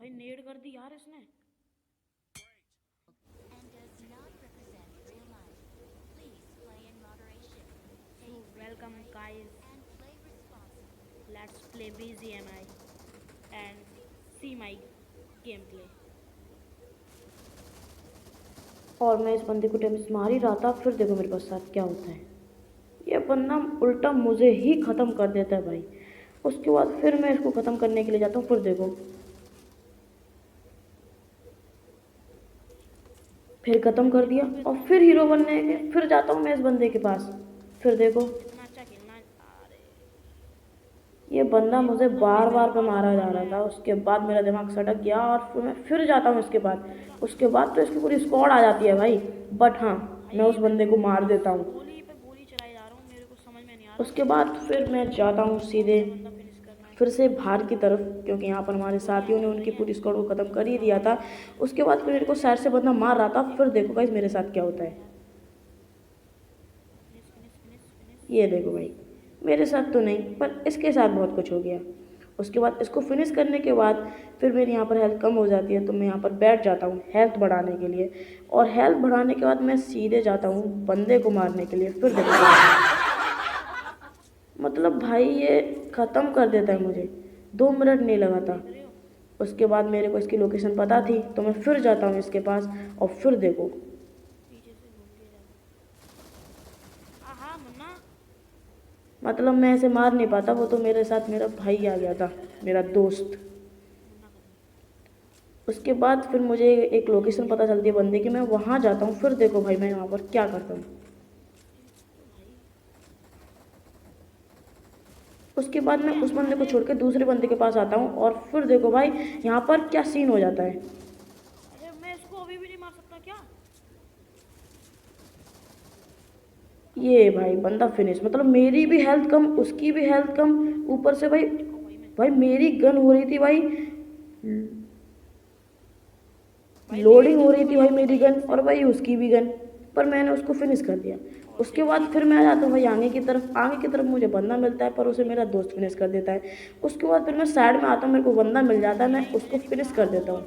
भाई नेड कर दी यार इसने। Welcome guys, let's play BGMI and see my game play. और मैं इस बंदे को डैमेज मार ही रहा था, फिर देखो मेरे पास साथ क्या होता है। ये बंदा उल्टा मुझे ही ख़त्म कर देता है भाई। उसके बाद फिर मैं इसको ख़त्म करने के लिए जाता हूँ, फिर देखो फिर ख़त्म कर दिया। और फिर हीरो बनने के फिर जाता हूँ मैं इस बंदे के पास, फिर देखो ये बंदा मुझे बार बार पे मारा जा रहा था। उसके बाद मेरा दिमाग सटक गया और फिर मैं फिर जाता हूँ इसके बाद। उसके बाद तो इसकी पूरी स्क्वाड आ जाती है भाई, बट हाँ मैं उस बंदे को मार देता हूँ। उसके बाद फिर मैं जाता हूँ सीधे फिर से बाहर की तरफ, क्योंकि यहाँ पर हमारे साथियों ने उनकी पूरी स्क्वाड को ख़त्म कर ही दिया था। उसके बाद फिर मेरे को साइड से बंदा मार रहा था, फिर देखो गाइस मेरे साथ क्या होता है। ये देखो भाई, मेरे साथ तो नहीं पर इसके साथ बहुत कुछ हो गया। उसके बाद इसको फिनिश करने के बाद फिर मेरी यहाँ पर हेल्थ कम हो जाती है, तो मैं यहाँ पर बैठ जाता हूँ हेल्थ बढ़ाने के लिए। और हेल्थ बढ़ाने के बाद मैं सीधे जाता हूँ बंदे को मारने के लिए, फिर देखो मतलब भाई ये ख़त्म कर देता है मुझे, 2 मिनट नहीं लगा था। उसके बाद मेरे को इसकी लोकेशन पता थी, तो मैं फिर जाता हूँ इसके पास और फिर देखो मतलब मैं ऐसे मार नहीं पाता, वो तो मेरे साथ मेरा भाई आ गया था, मेरा दोस्त। उसके बाद फिर मुझे एक लोकेशन पता चलती है बंदे की, मैं वहाँ जाता हूँ, फिर देखो भाई मैं वहाँ पर क्या करता हूँ। उसके बाद मैं उस बंदे को छोड़ के दूसरे बंदे के पास आता हूँ और फिर देखो भाई यहाँ पर क्या सीन हो जाता है। अरे मैं इसको अभी भी नहीं मार सकता क्या? ये भाई बंदा फिनिश, मतलब मेरी भी हेल्थ कम उसकी भी हेल्थ कम, ऊपर से भाई भाई मेरी गन हो रही थी भाई, लोडिंग हो रही थी भाई मेरी गन और भाई उसकी भी गन, पर मैंने उसको फिनिश कर दिया। उसके बाद फिर मैं आ जाता हूँ भाई आगे की तरफ। आगे की तरफ मुझे बंदा मिलता है पर उसे मेरा दोस्त फिनिश कर देता है। उसके बाद फिर मैं साइड में आता हूँ, मेरे को बंदा मिल जाता है, मैं उसको फिनिश कर देता हूँ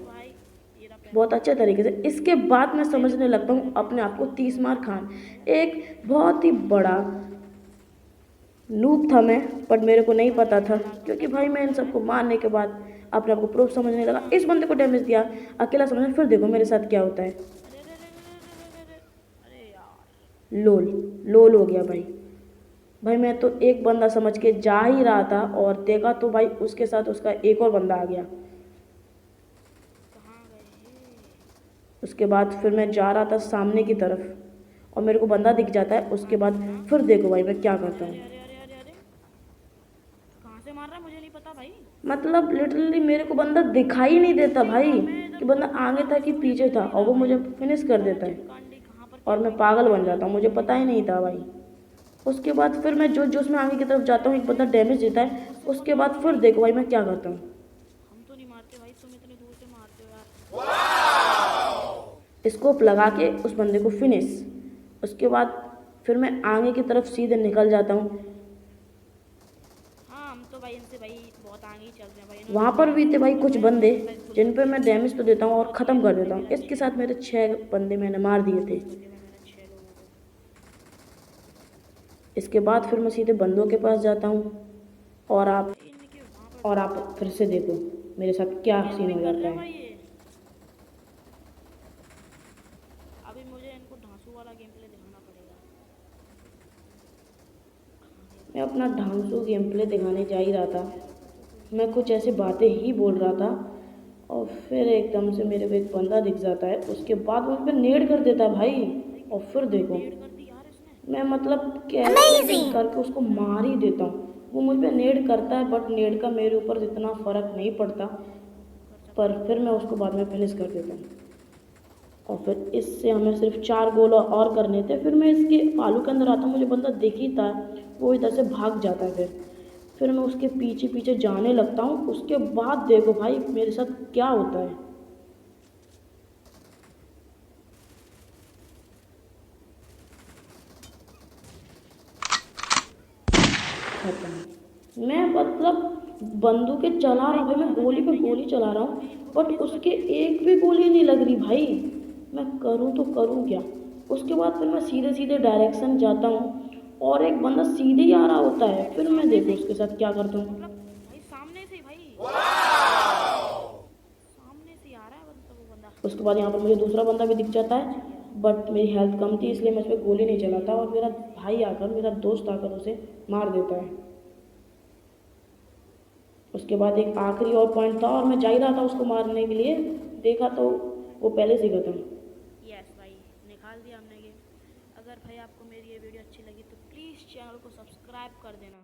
बहुत अच्छे तरीके से। इसके बाद मैं समझने लगता हूँ अपने आप को 30 मार खान, एक बहुत ही बड़ा नूब था मैं, बट मेरे को नहीं पता था, क्योंकि भाई मैं इन सबको मारने के बाद अपने आप को प्रूफ समझने लगा। इस बंदे को डैमेज दिया अकेला समझने, फिर देखो मेरे साथ क्या होता है। लोल लोल हो गया भाई। भाई मैं तो एक बंदा समझ के जा ही रहा था और देखा तो भाई उसके साथ उसका एक और बंदा आ गया। उसके बाद फिर मैं जा रहा था सामने की तरफ और मेरे को बंदा दिख जाता है। उसके बाद फिर देखो भाई मैं क्या करता हूँ। कहाँ से मार रहा है मुझे नहीं पता भाई, मतलब लिटरली मेरे को बंदा दिखाई नहीं देता भाई कि बंदा आगे था कि पीछे था, और वो मुझे फिनिश कर देता है और मैं पागल बन जाता हूँ, मुझे पता ही नहीं था भाई। उसके बाद फिर मैं जो उसमें आगे की तरफ जाता हूँ, एक बंदा डैमेज देता है। उसके बाद फिर देखो भाई मैं क्या करता हूँ। हम तो नहीं मारते भाई, तुम इतनी दूर से मारते हो यार। स्कोप लगा के उस बंदे को फिनिश। उसके बाद फिर मैं आगे की तरफ सीधे निकल जाता हूँ। हाँ हम तो भाई इनसे भाई बहुत आगे ही चलते हैं भाई। वहाँ पर भी थे भाई कुछ बंदे जिन पे मैं डैमेज तो देता हूँ और ख़त्म कर देता हूँ। इसके साथ मेरे 6 बंदे मैंने मार दिए थे। इसके बाद फिर मैं सीधे बंदों के पास जाता हूँ और आप फिर से देखो मेरे साथ क्या सीन हो जाता है। अभी मुझे इनको ढांसू वाला गेम प्ले दिखाना पड़ेगा। मैं अपना ढांसू गेम प्ले दिखाने जा ही रहा था, मैं कुछ ऐसी बातें ही बोल रहा था और फिर एकदम से मेरे को एक बंदा दिख जाता है। उसके बाद मुझ पर नेड कर देता है भाई और फिर देखो मैं मतलब कैसे करके उसको मार ही देता हूँ। वो मुझ पर नेड करता है बट नेड का मेरे ऊपर इतना फ़र्क नहीं पड़ता, पर फिर मैं उसको बाद में फिनिश कर देता हूँ। और फिर इससे हमें सिर्फ 4 गोल और करने थे। फिर मैं इसके आलू के अंदर आता हूँ, मुझे बंदा दिख ही था, वो इधर से भाग जाता है। फिर मैं उसके पीछे पीछे जाने लगता हूँ। उसके बाद देखो भाई मेरे साथ क्या होता है। खत्म। मैं मतलब बंदूकें चला रहा भाई, मैं गोली पे गोली चला रहा हूँ, बट उसके एक भी गोली नहीं लग रही भाई। मैं करूँ तो करूँ क्या। उसके बाद फिर मैं सीधे सीधे डायरेक्शन जाता हूँ और एक बंदा सीधे ही आ रहा होता है, फिर मैं देखो उसके साथ क्या करता हूँ। भाई सामने से भाई सामने से आ रहा है बंदा, वो बंदा। उसके बाद यहाँ पर मुझे दूसरा बंदा भी दिख जाता है, बट मेरी हेल्थ कम थी इसलिए मैं उस पर गोली नहीं चलाता, और मेरा भाई आकर, मेरा दोस्त आकर उसे मार देता है। उसके बाद एक आखिरी और पॉइंट था और मैं जा ही रहा था उसको मारने के लिए, देखा तो वो पहले से खत्म। यस भाई, निकाल दिया हमने गेम। अगर भाई आपको मेरी ये वीडियो अच्छी लगी तो प्लीज़ चैनल को सब्सक्राइब कर देना।